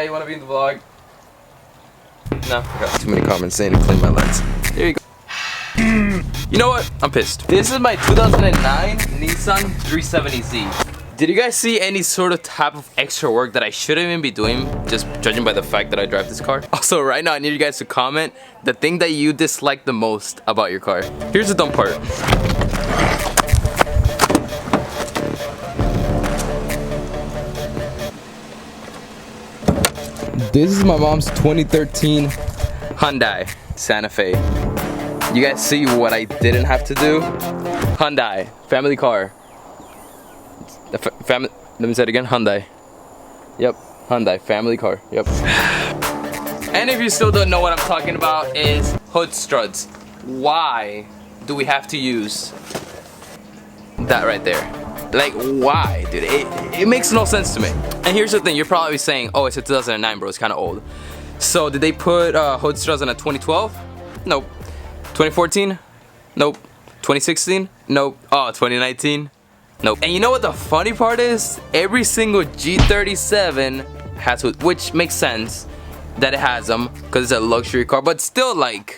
Dad, you want to be in the vlog? No, I got too many comments saying to clean my lens. There you go. You know what? I'm pissed. This is my 2009 Nissan 370Z. Did you guys see any sort of type of extra work that I shouldn't even be doing, just judging by the fact that I drive this car? Also, right now I need you guys to comment the thing that you dislike the most about your car. Here's the dumb part. This is my mom's 2013 Hyundai Santa Fe. You guys see what I didn't have to do? Hyundai, family car. Let me say it again, Hyundai. Yep, Hyundai, family car, yep. And if you still don't know what I'm talking about, is hood struts. Why do we have to use that right there? Like, why, dude? It makes no sense to me. And here's the thing, you're probably saying, oh, it's a 2009, bro, it's kind of old. So did they put hood struts in a 2012? Nope. 2014? Nope. 2016? Nope. Oh, 2019? Nope. And you know what the funny part is? Every single G37 has hood, which makes sense that it has them because it's a luxury car, but still, like,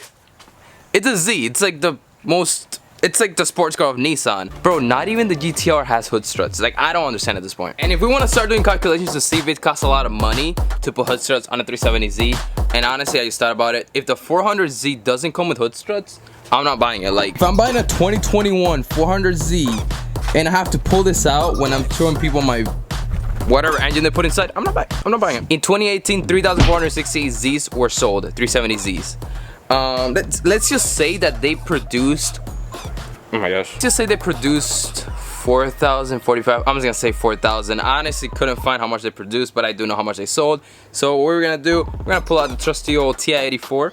it's a Z. It's like the most, it's like the sports car of Nissan. Bro, not even the GTR has hood struts. Like, I don't understand at this point. And if we want to start doing calculations to see if it costs a lot of money to put hood struts on a 370Z, and honestly, I just thought about it, if the 400Z doesn't come with hood struts, I'm not buying it. Like, if I'm buying a 2021 400Z and I have to pull this out when I'm showing people my whatever engine they put inside, I'm not buying it. In 2018, 3,468 Zs were sold, 370Zs. Let's just say that they produced, oh my gosh, just say they produced 4,045. I'm just gonna say 4,000. I honestly couldn't find how much they produced, but I do know how much they sold. So what we're gonna do, we're gonna pull out the trusty old TI-84.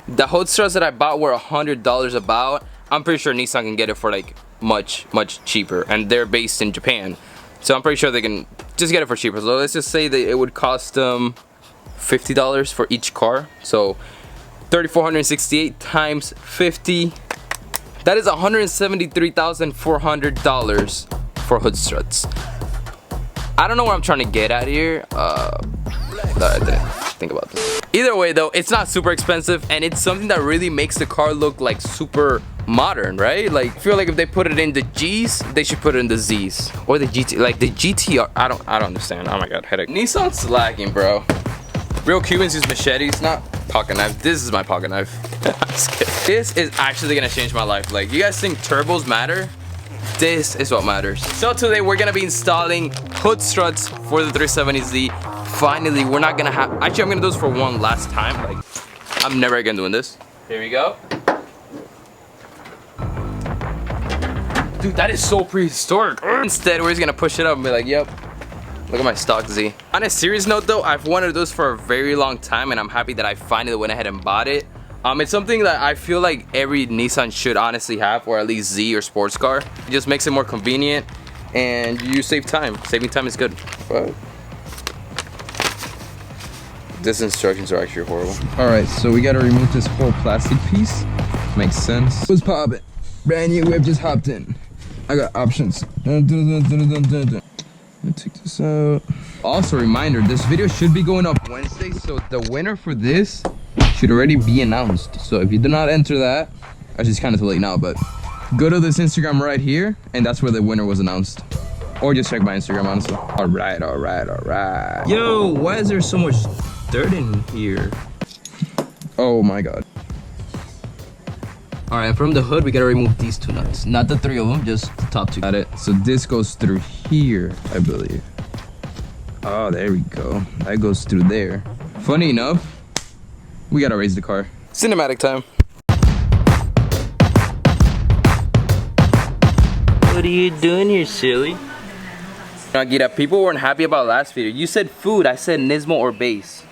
The hood struts that I bought were $100 about. I'm pretty sure Nissan can get it for like much cheaper, and they're based in Japan, so I'm pretty sure they can just get it for cheaper. So let's just say that it would cost them $50 for each car, so 3,468 times 50, that is $173,400 for hood struts. I don't know what I'm trying to get at here. I didn't think about this. Either way though, it's not super expensive, and it's something that really makes the car look like super modern, right? Like, I feel like if they put it in the G's, they should put it in the Z's, or the GT, like the GTR. I don't understand. Oh my god, headache. Nissan's slacking, bro. Real Cubans use machetes, not pocket knife. This is my pocket knife. Just kidding. This is actually gonna change my life. Like, you guys think turbos matter? This is what matters. So today we're gonna be installing hood struts for the 370Z. Finally, we're not gonna have, actually I'm gonna do this for one last time. Like, I'm never again doing this. Here we go. Dude, that is so prehistoric. Instead, we're just gonna push it up and be like, yep, look at my stock Z. On a serious note though, I've wanted to do this for a very long time, and I'm happy that I finally went ahead and bought it. It's something that I feel like every Nissan should honestly have, or at least Z or sports car. It just makes it more convenient, and you save time. Saving time is good. But these instructions are actually horrible. All right, so we gotta remove this whole plastic piece. Makes sense. What's poppin'? Brand new whip just hopped in. I got options. Let me take this out. Also, reminder, this video should be going up Wednesday, so the winner for this should already be announced. So if you did not enter that, actually it's kind of too late now, but go to this Instagram right here, and that's where the winner was announced. Or just check my Instagram, honestly. All right. Yo, why is there so much dirt in here? Oh my god. All right, from the hood, we gotta remove these two nuts. Not the three of them, just the top two. Got it. So this goes through here, I believe. Oh, there we go. That goes through there. Funny enough, we gotta raise the car. Cinematic time. What are you doing here, silly? Nagita, people weren't happy about last video. You said food, I said Nismo or base.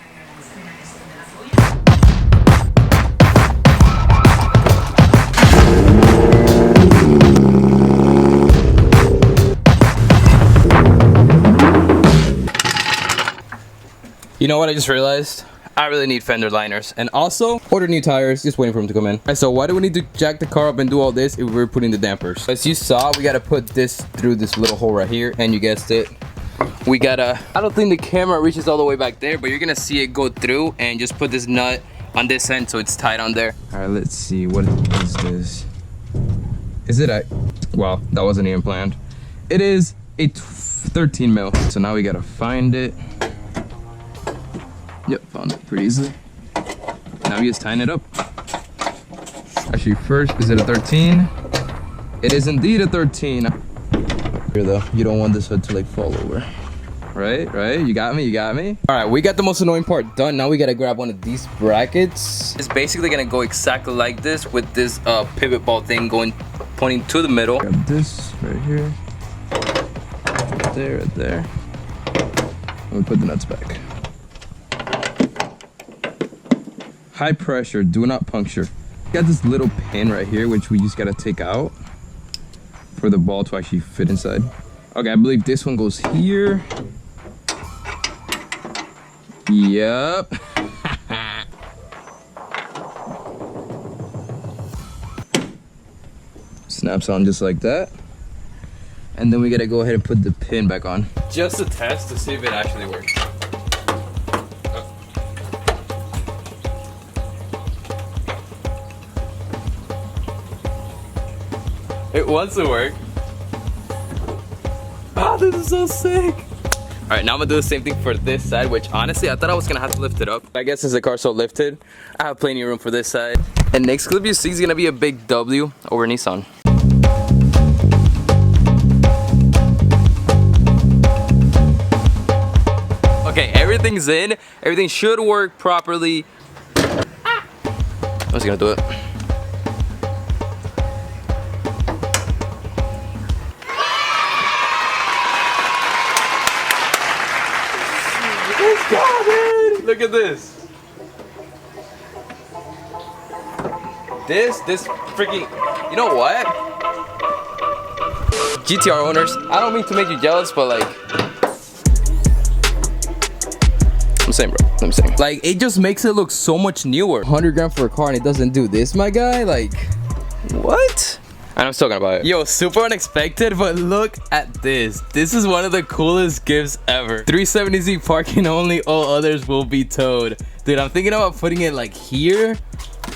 You know what I just realized? I really need fender liners, and also order new tires. Just waiting for them to come in. Alright, so why do we need to jack the car up and do all this if we're putting the dampers? As you saw, we gotta put this through this little hole right here, and you guessed it, we gotta, I don't think the camera reaches all the way back there, but you're gonna see it go through, and just put this nut on this end so it's tight on there. All right, let's see, what is this? Is it a, wow, that wasn't even planned. It is a 13 mil. So now we gotta find it. Yep, found it pretty easily. Now we just tighten it up. Actually, first, is it a 13? It is indeed a 13. Here though, you don't want this hood to like fall over. Right, you got me, All right, we got the most annoying part done. Now we gotta grab one of these brackets. It's basically gonna go exactly like this with this pivot ball thing pointing to the middle. Grab this right here. Right there. And we put the nuts back. High pressure, do not puncture. Got this little pin right here, which we just gotta take out for the ball to actually fit inside. Okay, I believe this one goes here. Yep. Snaps on just like that. And then we gotta go ahead and put the pin back on. Just a test to see if it actually works. It wants to work. Ah, this is so sick. All right, now I'm gonna do the same thing for this side, which honestly, I thought I was gonna have to lift it up. I guess since the car's so lifted, I have plenty of room for this side. And next clip you see is gonna be a big W over Nissan. Okay, everything's in. Everything should work properly. I was gonna do it. Let's go, man! Look at this. This freaking, you know what? GTR owners, I don't mean to make you jealous, but like, I'm saying, bro, I'm saying. Like, it just makes it look so much newer. 100 grand for a car and it doesn't do this, my guy? Like, what? And I'm still gonna buy it. Yo, super unexpected, but look at this. This is one of the coolest gifts ever. 370Z parking only, all others will be towed. Dude, I'm thinking about putting it like here,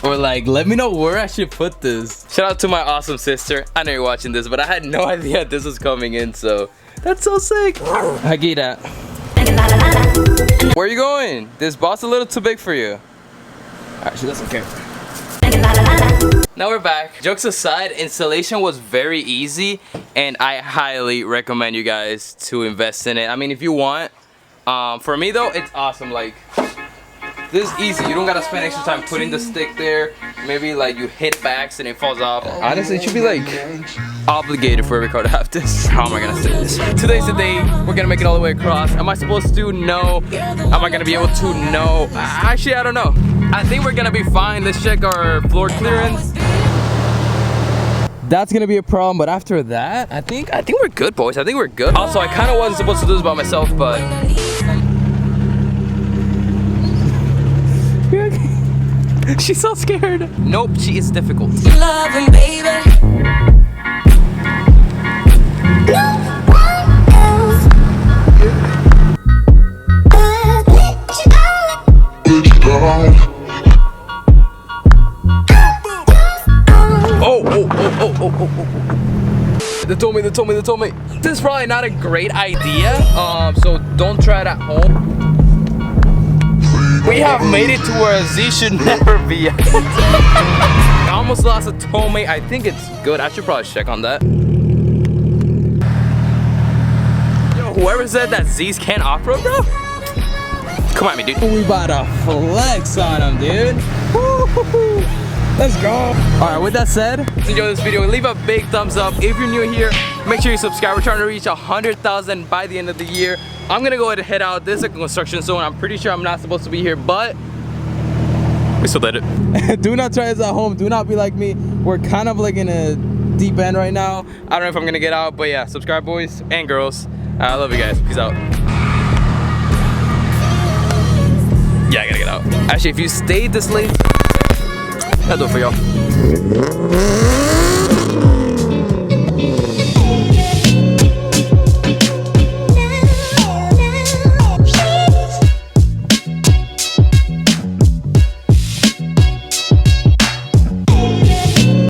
or like, let me know where I should put this. Shout out to my awesome sister. I know you're watching this, but I had no idea this was coming in, so that's so sick. I get that. Where are you going? This boss a little too big for you. Actually, that's okay. Now we're back. Jokes aside, installation was very easy, and I highly recommend you guys to invest in it. I mean, if you want. For me though, it's awesome. Like, this is easy. You don't gotta spend extra time putting the stick there. Maybe like you hit backs and it falls off. Honestly, it should be like obligated for every car to have this. How am I gonna say this? Today's the day. We're gonna make it all the way across. Am I supposed to? No. Am I gonna be able to? No. Actually, I don't know. I think we're gonna be fine. Let's check our floor clearance. That's gonna be a problem, but after that, I think we're good, boys. I think we're good. Also, I kind of wasn't supposed to do this by myself, but she's so scared. Nope, she is difficult. Loving, baby. They told me. This is probably not a great idea, so don't try it at home. We have made it to where a Z should never be. I almost lost a tollmate. I think it's good. I should probably check on that. Yo, whoever said that Z's can't off-road, bro? Come at me, dude. We about to flex on him, dude. Woo-hoo-hoo. Let's go. All right, with that said, if you enjoyed this video, leave a big thumbs up. If you're new here, make sure you subscribe. We're trying to reach 100,000 by the end of the year. I'm gonna go ahead and head out. This is a construction zone. I'm pretty sure I'm not supposed to be here, but we still did it. Do not try this at home. Do not be like me. We're kind of like in a deep end right now. I don't know if I'm gonna get out, but yeah, subscribe, boys and girls. I love you guys. Peace out. Yeah, I gotta get out. Actually, if you stayed this late, I'll do it for y'all.